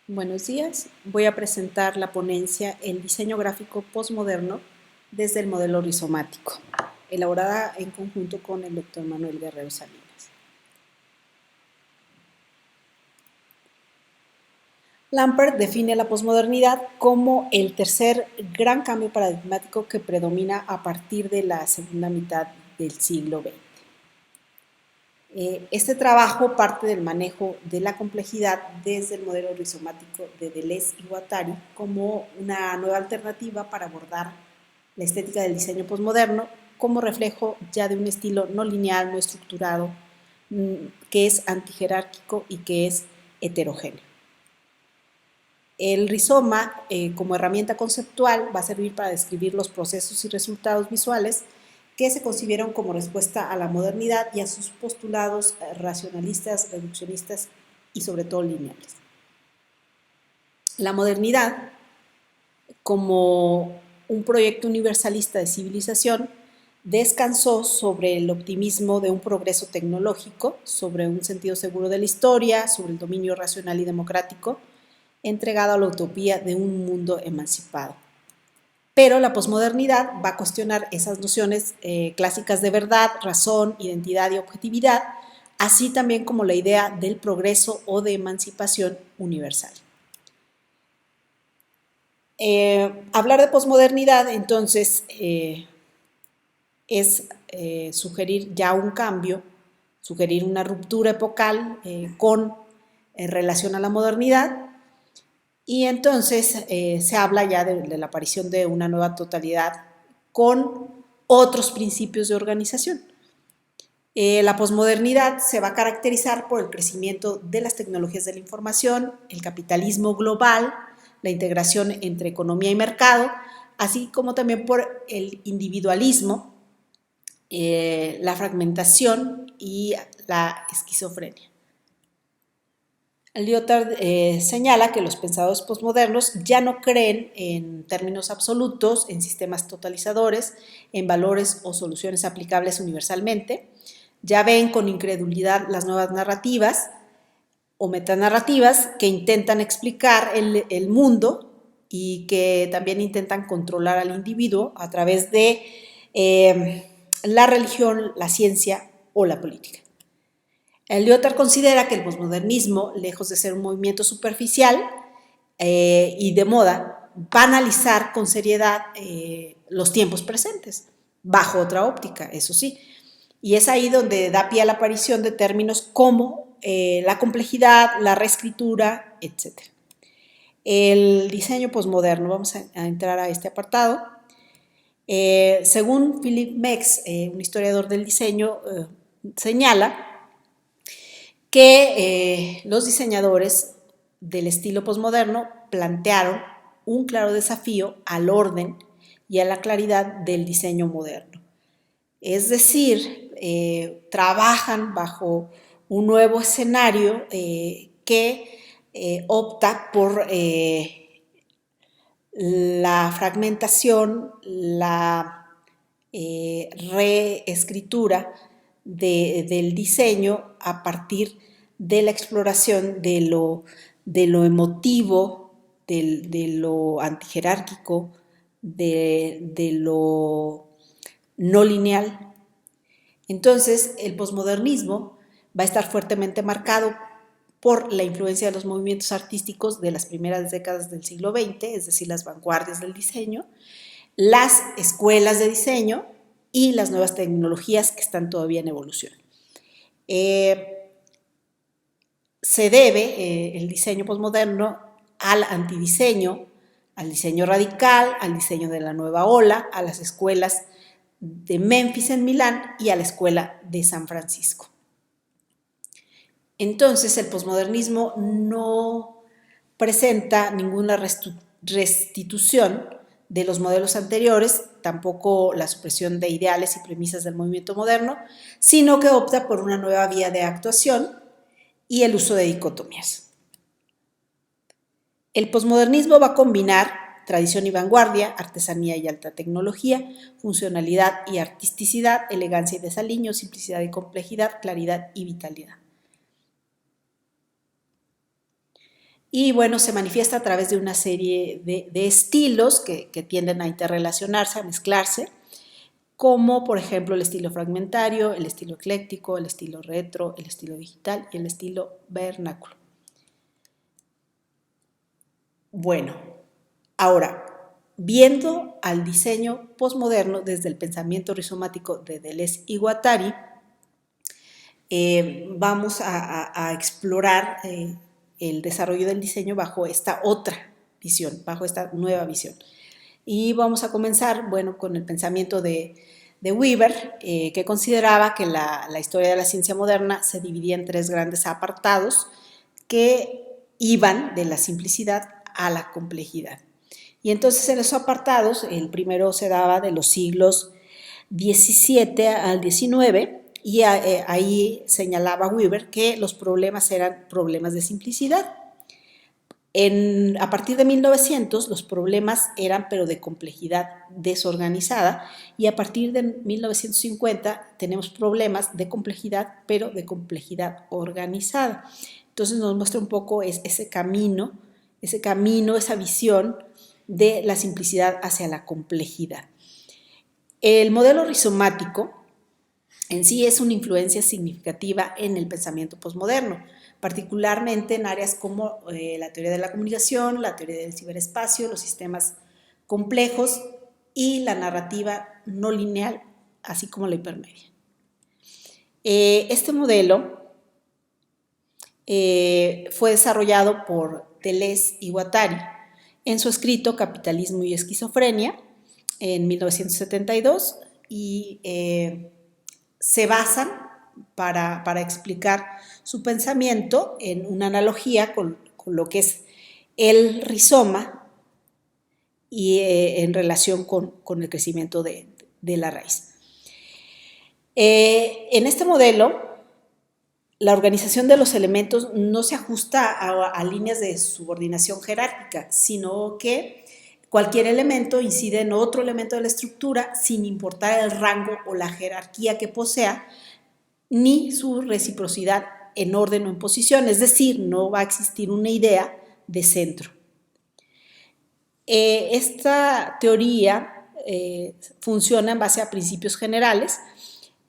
Buenos días. Voy a presentar la ponencia El diseño gráfico postmoderno desde el modelo rizomático, elaborada en conjunto con el doctor Manuel Guerrero Salinas. Lampert define la posmodernidad como el tercer gran cambio paradigmático que predomina a partir de la segunda mitad del siglo XX. Este trabajo parte del manejo de la complejidad desde el modelo rizomático de Deleuze y Guattari como una nueva alternativa para abordar la estética del diseño posmoderno como reflejo ya de un estilo no lineal, no estructurado, que es antijerárquico y que es heterogéneo. El rizoma, como herramienta conceptual, va a servir para describir los procesos y resultados visuales que se concibieron como respuesta a la modernidad y a sus postulados racionalistas, reduccionistas y sobre todo lineales. La modernidad, como un proyecto universalista de civilización, descansó sobre el optimismo de un progreso tecnológico, sobre un sentido seguro de la historia, sobre el dominio racional y democrático, entregado a la utopía de un mundo emancipado. Pero la posmodernidad va a cuestionar esas nociones clásicas de verdad, razón, identidad y objetividad, así también como la idea del progreso o de emancipación universal. Hablar de posmodernidad, entonces, es sugerir ya un cambio, sugerir una ruptura epocal en relación a la modernidad, y entonces se habla ya de la aparición de una nueva totalidad con otros principios de organización. La posmodernidad se va a caracterizar por el crecimiento de las tecnologías de la información, el capitalismo global, la integración entre economía y mercado, así como también por el individualismo, la fragmentación y la esquizofrenia. Lyotard señala que los pensadores posmodernos ya no creen en términos absolutos, en sistemas totalizadores, en valores o soluciones aplicables universalmente. Ya ven con incredulidad las nuevas narrativas o metanarrativas que intentan explicar el mundo y que también intentan controlar al individuo a través de la religión, la ciencia o la política. Lyotard considera que el posmodernismo, lejos de ser un movimiento superficial y de moda, va a analizar con seriedad los tiempos presentes, bajo otra óptica, eso sí. Y es ahí donde da pie a la aparición de términos como la complejidad, la reescritura, etc. El diseño posmoderno, vamos a entrar a este apartado. Según Philip Mex, un historiador del diseño, señala que los diseñadores del estilo posmoderno plantearon un claro desafío al orden y a la claridad del diseño moderno. Es decir, trabajan bajo un nuevo escenario que opta por la fragmentación, la reescritura del diseño a partir de la exploración de lo emotivo, de lo antijerárquico, de lo no lineal. Entonces, el posmodernismo va a estar fuertemente marcado por la influencia de los movimientos artísticos de las primeras décadas del siglo XX, es decir, las vanguardias del diseño, las escuelas de diseño y las nuevas tecnologías que están todavía en evolución. Se debe el diseño posmoderno al antidiseño, al diseño radical, al diseño de la nueva ola, a las escuelas de Memphis en Milán y a la escuela de San Francisco. Entonces, el posmodernismo no presenta ninguna restitución de los modelos anteriores, tampoco la supresión de ideales y premisas del movimiento moderno, sino que opta por una nueva vía de actuación y el uso de dicotomías. El posmodernismo va a combinar tradición y vanguardia, artesanía y alta tecnología, funcionalidad y artisticidad, elegancia y desaliño, simplicidad y complejidad, claridad y vitalidad. Y bueno, se manifiesta a través de una serie de estilos que tienden a interrelacionarse, a mezclarse, como por ejemplo el estilo fragmentario, el estilo ecléctico, el estilo retro, el estilo digital y el estilo vernáculo. Bueno, ahora, viendo al diseño posmoderno desde el pensamiento rizomático de Deleuze y Guattari, vamos a explorar el desarrollo del diseño bajo esta otra visión, bajo esta nueva visión. Y vamos a comenzar, bueno, con el pensamiento de Weber, que consideraba que la historia de la ciencia moderna se dividía en tres grandes apartados que iban de la simplicidad a la complejidad. Y entonces en esos apartados, el primero se daba de los siglos XVII al XIX, y ahí señalaba Weber que los problemas eran problemas de simplicidad. A partir de 1900 los problemas eran pero de complejidad desorganizada, y a partir de 1950 tenemos problemas de complejidad pero de complejidad organizada. Entonces nos muestra un poco ese camino, esa visión de la simplicidad hacia la complejidad. El modelo rizomático en sí es una influencia significativa en el pensamiento posmoderno, particularmente en áreas como la teoría de la comunicación, la teoría del ciberespacio, los sistemas complejos y la narrativa no lineal, así como la hipermedia. Este modelo fue desarrollado por Deleuze y Guattari en su escrito Capitalismo y Esquizofrenia en 1972, y se basan para explicar su pensamiento en una analogía con lo que es el rizoma y en relación con el crecimiento de la raíz. En este modelo, la organización de los elementos no se ajusta a líneas de subordinación jerárquica, sino que cualquier elemento incide en otro elemento de la estructura sin importar el rango o la jerarquía que posea, ni su reciprocidad en orden o en posición, es decir, no va a existir una idea de centro. Esta teoría funciona en base a principios generales.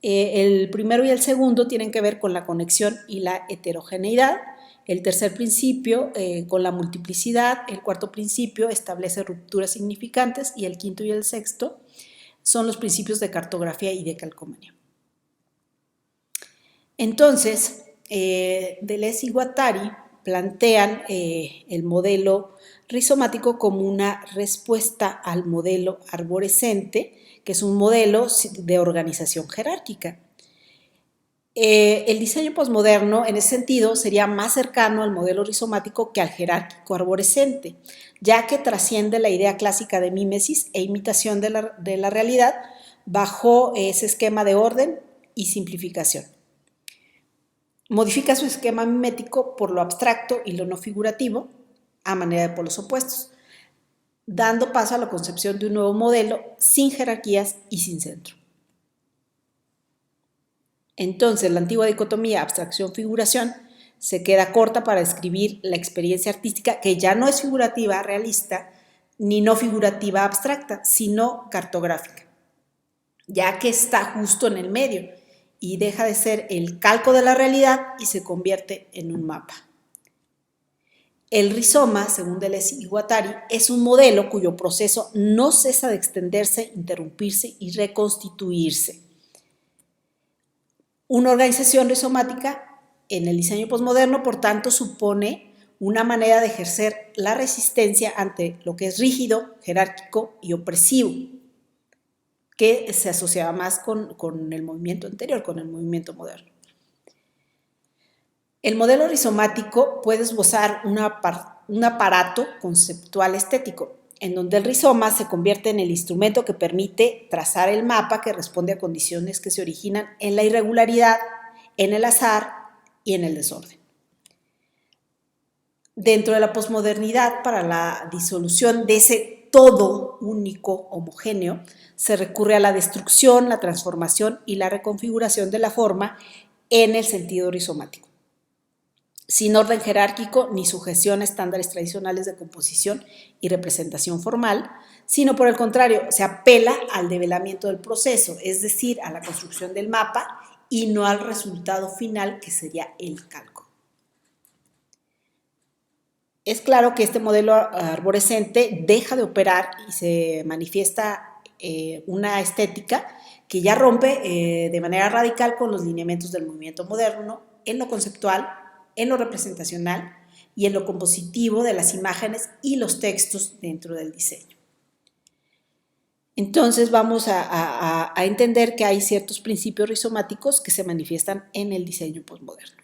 El primero y el segundo tienen que ver con la conexión y la heterogeneidad. El tercer principio con la multiplicidad. El cuarto principio establece rupturas significantes, y el quinto y el sexto son los principios de cartografía y de calcomanía. Entonces, Deleuze y Guattari plantean el modelo rizomático como una respuesta al modelo arborescente, que es un modelo de organización jerárquica. El diseño posmoderno, en ese sentido, sería más cercano al modelo rizomático que al jerárquico arborescente, ya que trasciende la idea clásica de mímesis e imitación de la realidad bajo ese esquema de orden y simplificación. Modifica su esquema mimético por lo abstracto y lo no figurativo, a manera de polos opuestos, dando paso a la concepción de un nuevo modelo sin jerarquías y sin centro. Entonces, la antigua dicotomía abstracción-figuración se queda corta para describir la experiencia artística, que ya no es figurativa realista ni no figurativa abstracta, sino cartográfica, ya que está justo en el medio y deja de ser el calco de la realidad y se convierte en un mapa. El rizoma, según Deleuze y Guattari, es un modelo cuyo proceso no cesa de extenderse, interrumpirse y reconstituirse. Una organización rizomática en el diseño posmoderno, por tanto, supone una manera de ejercer la resistencia ante lo que es rígido, jerárquico y opresivo, que se asociaba más con el movimiento anterior, con el movimiento moderno. El modelo rizomático puede esbozar un aparato conceptual estético, en donde el rizoma se convierte en el instrumento que permite trazar el mapa que responde a condiciones que se originan en la irregularidad, en el azar y en el desorden. Dentro de la posmodernidad, para la disolución de ese todo único homogéneo, se recurre a la destrucción, la transformación y la reconfiguración de la forma en el sentido rizomático. sin orden jerárquico ni sujeción a estándares tradicionales de composición y representación formal, sino por el contrario, se apela al develamiento del proceso, es decir, a la construcción del mapa y no al resultado final, que sería el calco. Es claro que este modelo arborescente deja de operar y se manifiesta una estética que ya rompe de manera radical con los lineamientos del movimiento moderno en lo conceptual, en lo representacional y en lo compositivo de las imágenes y los textos dentro del diseño. Entonces vamos a entender que hay ciertos principios rizomáticos que se manifiestan en el diseño posmoderno.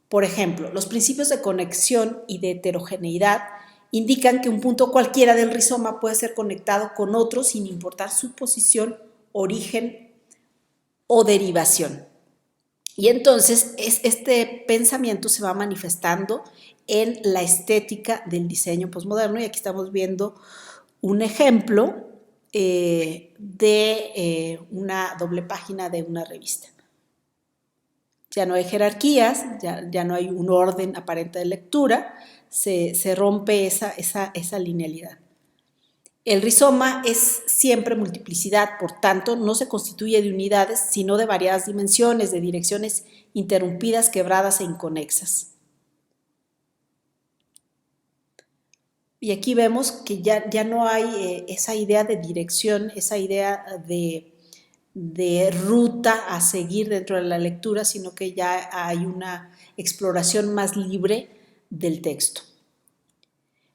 Por ejemplo, los principios de conexión y de heterogeneidad indican que un punto cualquiera del rizoma puede ser conectado con otro sin importar su posición, origen o derivación. Y entonces este pensamiento se va manifestando en la estética del diseño posmoderno, y aquí estamos viendo un ejemplo de una doble página de una revista. Ya no hay jerarquías, ya no hay un orden aparente de lectura, se rompe esa linealidad. El rizoma es siempre multiplicidad, por tanto, no se constituye de unidades, sino de variadas dimensiones, de direcciones interrumpidas, quebradas e inconexas. Y aquí vemos que ya no hay esa idea de dirección, esa idea de ruta a seguir dentro de la lectura, sino que ya hay una exploración más libre del texto.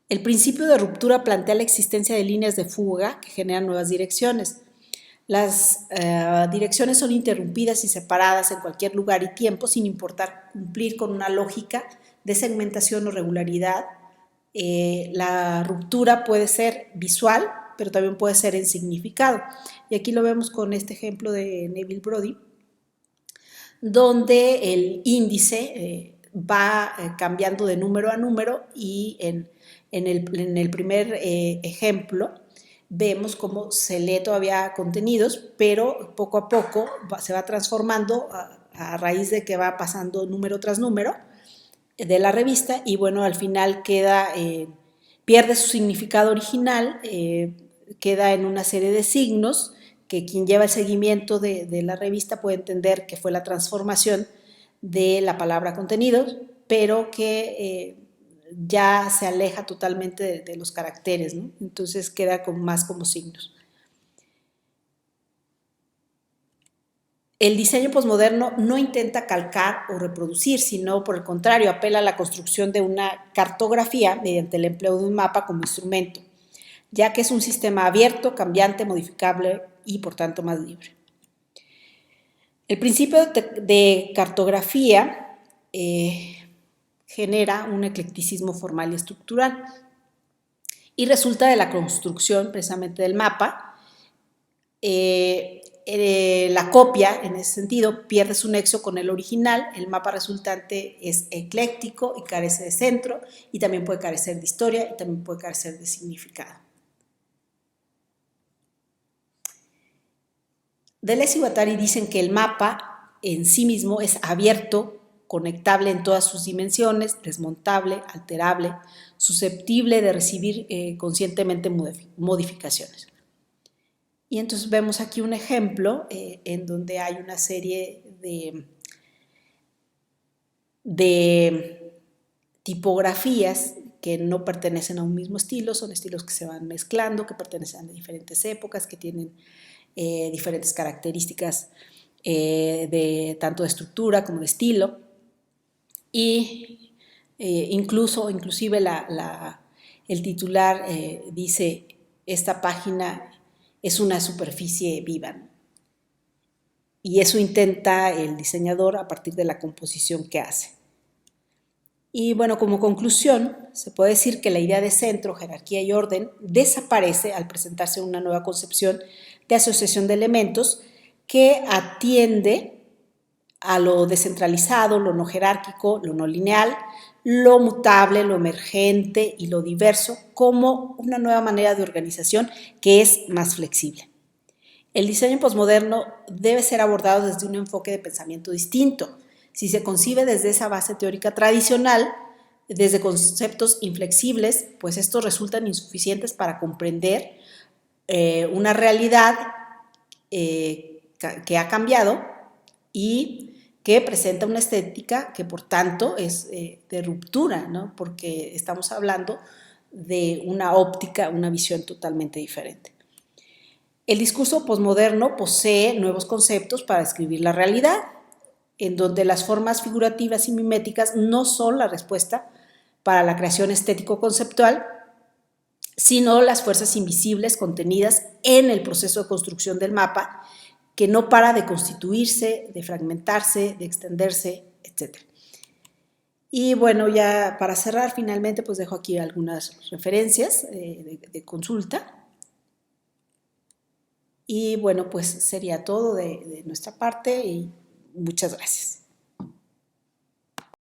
El principio de ruptura plantea la existencia de líneas de fuga que generan nuevas direcciones. Las direcciones son interrumpidas y separadas en cualquier lugar y tiempo, sin importar cumplir con una lógica de segmentación o regularidad. La ruptura puede ser visual, pero también puede ser en significado. Y aquí lo vemos con este ejemplo de Neville Brody, donde el índice va cambiando de número a número, y en el primer ejemplo vemos cómo se lee todavía contenidos, pero poco a poco se va transformando a raíz de que va pasando número tras número de la revista, y bueno, al final pierde su significado original, queda en una serie de signos que quien lleva el seguimiento de la revista puede entender que fue la transformación de la palabra contenidos, pero que ya se aleja totalmente de los caracteres, ¿no? Entonces queda más como signos. El diseño posmoderno no intenta calcar o reproducir, sino por el contrario, apela a la construcción de una cartografía mediante el empleo de un mapa como instrumento, ya que es un sistema abierto, cambiante, modificable y por tanto más libre. El principio de cartografía genera un eclecticismo formal y estructural y resulta de la construcción precisamente del mapa. La copia, en ese sentido, pierde su nexo con el original. El mapa resultante es ecléctico y carece de centro, y también puede carecer de historia y también puede carecer de significado. Deleuze y Guattari dicen que el mapa en sí mismo es abierto, conectable en todas sus dimensiones, desmontable, alterable, susceptible de recibir conscientemente modificaciones. Y entonces vemos aquí un ejemplo en donde hay una serie de tipografías que no pertenecen a un mismo estilo, son estilos que se van mezclando, que pertenecen a diferentes épocas, que tienen diferentes características tanto de estructura como de estilo, y inclusive el titular dice: esta página es una superficie viva, y eso intenta el diseñador a partir de la composición que hace. Y bueno, como conclusión, se puede decir que la idea de centro, jerarquía y orden desaparece al presentarse una nueva concepción de asociación de elementos que atiende a lo descentralizado, lo no jerárquico, lo no lineal, lo mutable, lo emergente y lo diverso, como una nueva manera de organización que es más flexible. El diseño posmoderno debe ser abordado desde un enfoque de pensamiento distinto, Si se concibe desde esa base teórica tradicional, desde conceptos inflexibles, pues estos resultan insuficientes para comprender una realidad que ha cambiado y que presenta una estética que por tanto es de ruptura, ¿no? Porque estamos hablando de una óptica, una visión totalmente diferente. El discurso posmoderno posee nuevos conceptos para describir la realidad, en donde las formas figurativas y miméticas no son la respuesta para la creación estético-conceptual, sino las fuerzas invisibles contenidas en el proceso de construcción del mapa, que no para de constituirse, de fragmentarse, de extenderse, etc. Y bueno, ya para cerrar finalmente, pues dejo aquí algunas referencias de consulta. Y bueno, pues sería todo de nuestra parte y muchas gracias.